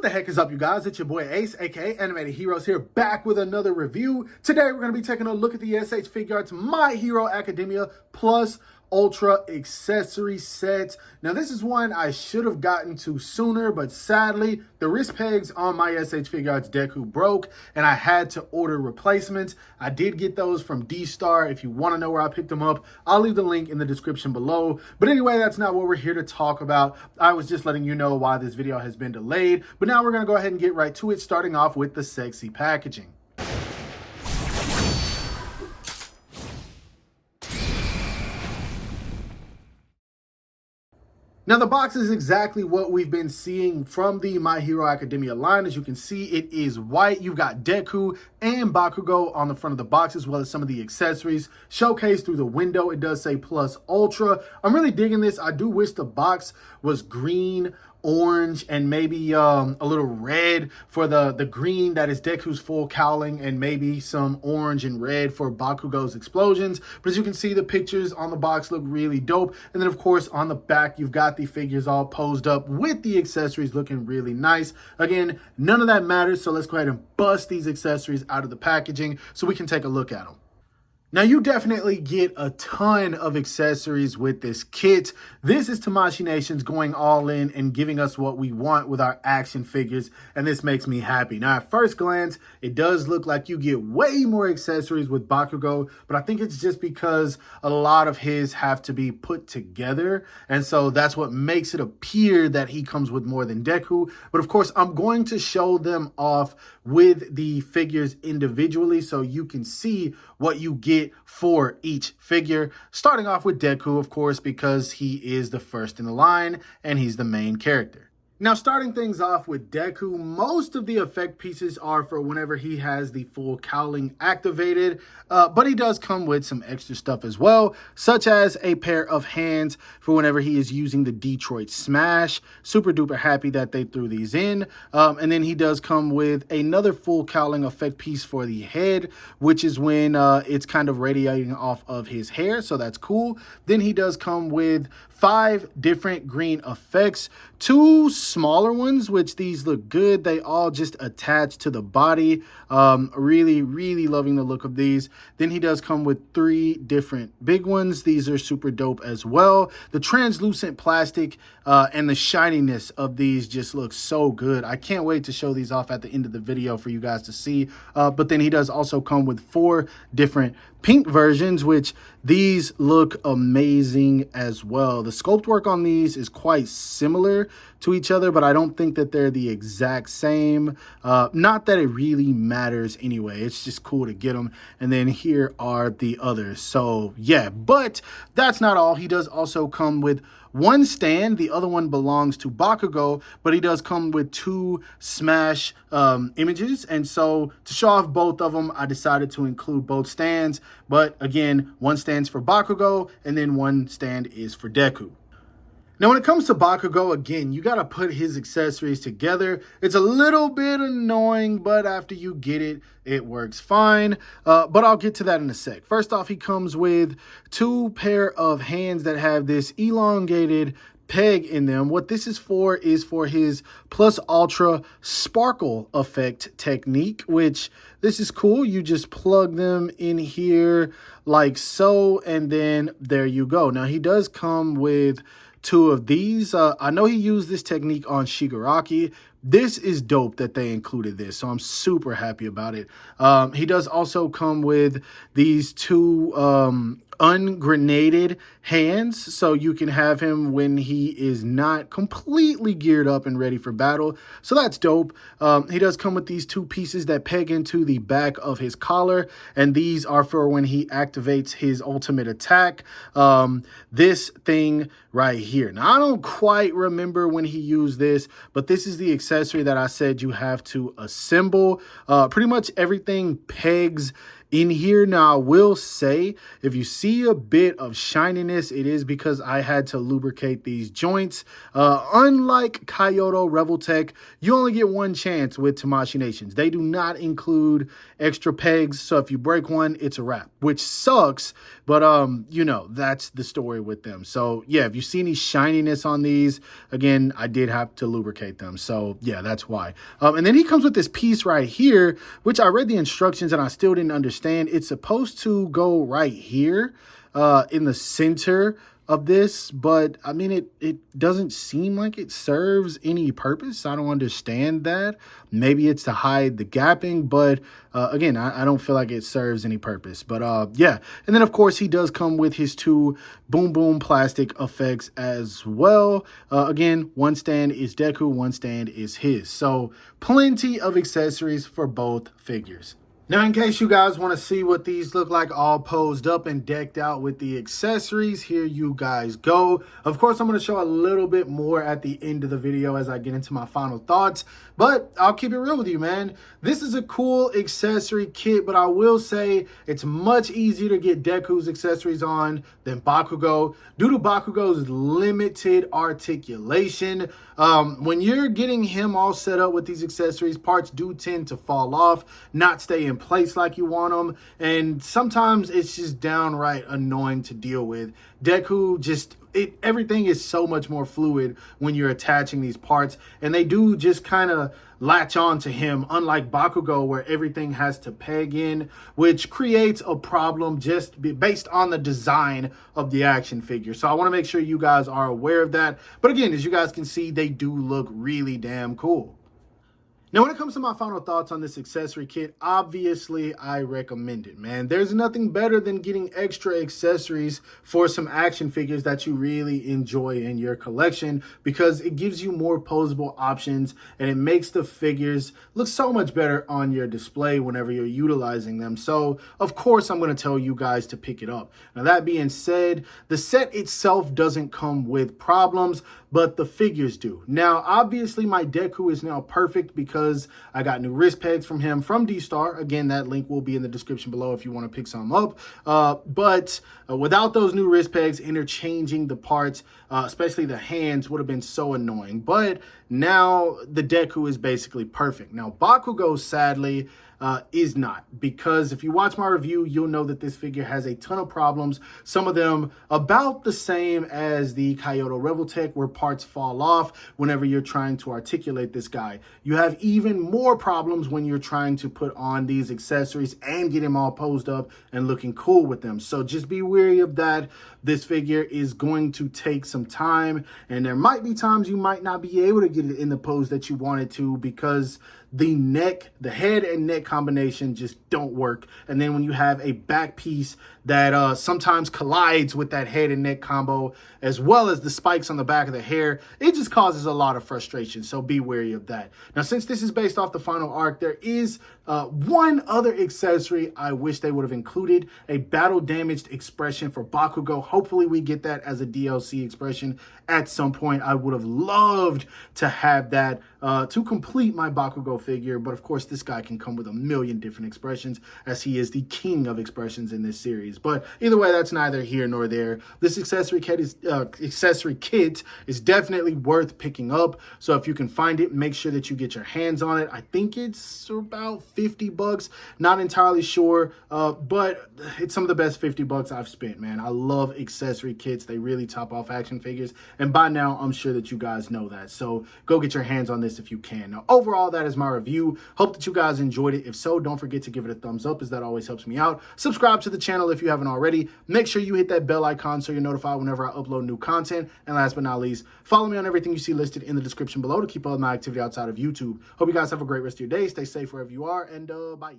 What the heck is up, you guys? It's your boy Ace, aka Animated Heroes, here back with another review. Today we're going to be taking a look at the SH Figuarts My Hero Academia Plus Ultra Accessory Set. Now this is one I should have gotten to sooner, but sadly the wrist pegs on my SH Figuarts Deku broke and I had to order replacements. I did get those from D-Star. If you want to know where I picked them up, I'll leave the link in the description below. But anyway, that's not what we're here to talk about. I was just letting you know why this video has been delayed, but now we're going to go ahead and get right to it, starting off with the sexy packaging. Now, the box is exactly what we've been seeing from the My Hero Academia line. As you can see, it is white. You've got Deku and Bakugo on the front of the box, as well as some of the accessories showcased through the window. It does say Plus Ultra. I'm really digging this. I do wish the box was green, orange, and maybe a little red for the green that is Deku's full cowling, and maybe some orange and red for Bakugo's explosions. But as you can see, the pictures on the box look really dope. And then of course on the back, you've got the figures all posed up with the accessories looking really nice. Again, none of that matters, so let's go ahead and bust these accessories out of the packaging so we can take a look at them. Now, you definitely get a ton of accessories with this kit. This is Tamashii Nations going all in and giving us what we want with our action figures, and this makes me happy. Now, at first glance, it does look like you get way more accessories with Bakugo, but I think it's just because a lot of his have to be put together, and so that's what makes it appear that he comes with more than Deku. But of course, I'm going to show them off with the figures individually so you can see what you get for each figure, starting off with Deku, of course, because he is the first in the line and he's the main character. Now, starting things off with Deku, most of the effect pieces are for whenever he has the full cowling activated, but he does come with some extra stuff as well, such as a pair of hands for whenever he is using the Detroit Smash. Super duper happy that they threw these in. And then he does come with another full cowling effect piece for the head, which is when it's kind of radiating off of his hair, so that's cool. Then he does come with 5 different green effects, 2 smaller ones, which these look good. They all just attach to the body. Really loving the look of these. Then he does come with 3 different big ones. These are super dope as well. The translucent plastic and the shininess of these just looks so good. I can't wait to show these off at the end of the video for you guys to see. But then he does also come with 4 different pink versions, which these look amazing as well. The sculpt work on these is quite similar to each other, but I don't think that they're the exact same. Not that it really matters anyway. It's just cool to get them. And then here are the others. So yeah, but that's not all. He does also come with 1 stand. The other one belongs to Bakugo, but he does come with 2 Smash images. And so to show off both of them, I decided to include both stands. But again, 1 stands for Bakugo, and then 1 stand is for Deku. Now, when it comes to Bakugo, again, you got to put his accessories together. It's a little bit annoying, but after you get it, it works fine. But I'll get to that in a sec. First off, he comes with 2 pair of hands that have this elongated peg in them. What this is for his Plus Ultra Sparkle effect technique, which this is cool. You just plug them in here like so, and then there you go. Now, he does come with 2 of these. I know he used this technique on Shigaraki. This is dope that they included this, so I'm super happy about it. He does also come with these 2 ungrenaded hands, so you can have him when he is not completely geared up and ready for battle. So that's dope. He does come with these 2 pieces that peg into the back of his collar, and these are for when he activates his ultimate attack. This thing right here. Now, I don't quite remember when he used this, but this is the accessory that I said you have to assemble. Pretty much everything pegs in here. Now, I will say, if you see a bit of shininess, it is because I had to lubricate these joints. Unlike Kaiyodo Revoltech, you only get one chance with Tamashii Nations. They do not include extra pegs, so if you break one, it's a wrap, which sucks, but you know, that's the story with them. So yeah, if you see any shininess on these, again, I did have to lubricate them. So yeah, that's why. And then he comes with this piece right here, which I read the instructions and I still didn't understand. It's supposed to go right here in the center of this, but I mean, it doesn't seem like it serves any purpose. I don't understand that. Maybe it's to hide the gapping, but again, I don't feel like it serves any purpose. But yeah, and then of course he does come with his two boom boom plastic effects as well. Again, one stand is Deku, one stand is his. So plenty of accessories for both figures. Now, in case you guys want to see what these look like all posed up and decked out with the accessories, here you guys go. Of course, I'm going to show a little bit more at the end of the video as I get into my final thoughts, but I'll keep it real with you, man. This is a cool accessory kit, but I will say it's much easier to get Deku's accessories on than Bakugo due to Bakugo's limited articulation. When you're getting him all set up with these accessories, parts do tend to fall off, not stay in place like you want them, and sometimes it's just downright annoying to deal with. Deku just everything is so much more fluid when you're attaching these parts, and they do just kind of latch on to him, unlike Bakugo where everything has to peg in, which creates a problem just based on the design of the action figure. So I want to make sure you guys are aware of that. But again, as you guys can see, they do look really damn cool. Now, when it comes to my final thoughts on this accessory kit, obviously, I recommend it, man. There's nothing better than getting extra accessories for some action figures that you really enjoy in your collection, because it gives you more posable options and it makes the figures look so much better on your display whenever you're utilizing them. So, of course, I'm going to tell you guys to pick it up. Now, that being said, the set itself doesn't come with problems, but the figures do. Now, obviously, my Deku is now perfect because I got new wrist pegs from him from D-Star. Again, that link will be in the description below if you want to pick some up. But without those new wrist pegs, interchanging the parts, especially the hands, would have been so annoying. But now the Deku is basically perfect. Now, Bakugo, sadly, is not, because if you watch my review, you'll know that this figure has a ton of problems. Some of them about the same as the Kaiyodo Revoltech, where parts fall off whenever you're trying to articulate this guy. You have even more problems when you're trying to put on these accessories and get him all posed up and looking cool with them. So just be wary of that. This figure is going to take some time, and there might be times you might not be able to get it in the pose that you wanted to, because the head and neck combination just don't work. And then when you have a back piece that sometimes collides with that head and neck combo, as well as the spikes on the back of the hair, it just causes a lot of frustration. So be wary of that. Now, since this is based off the final arc, there is one other accessory I wish they would have included: a battle damaged expression for Bakugo. Hopefully we get that as a DLC expression at some point. I would have loved to have that to complete my Bakugo figure, but of course this guy can come with a million different expressions, as he is the king of expressions in this series. But either way, that's neither here nor there. This accessory kit is definitely worth picking up. So if you can find it, make sure that you get your hands on it. I think it's about 50 bucks, not entirely sure, but it's some of the best 50 bucks I've spent, man. I love accessory kits. They really top off action figures, and by now I'm sure that you guys know that. So go get your hands on this if you can. Now, overall, that is my review. Hope that you guys enjoyed it. If so, don't forget to give it a thumbs up, as that always helps me out. Subscribe to the channel if you haven't already. Make sure you hit that bell icon so you're notified whenever I upload new content. And last but not least, follow me on everything you see listed in the description below to keep all my activity outside of YouTube. Hope you guys have a great rest of your day. Stay safe wherever you are, and bye.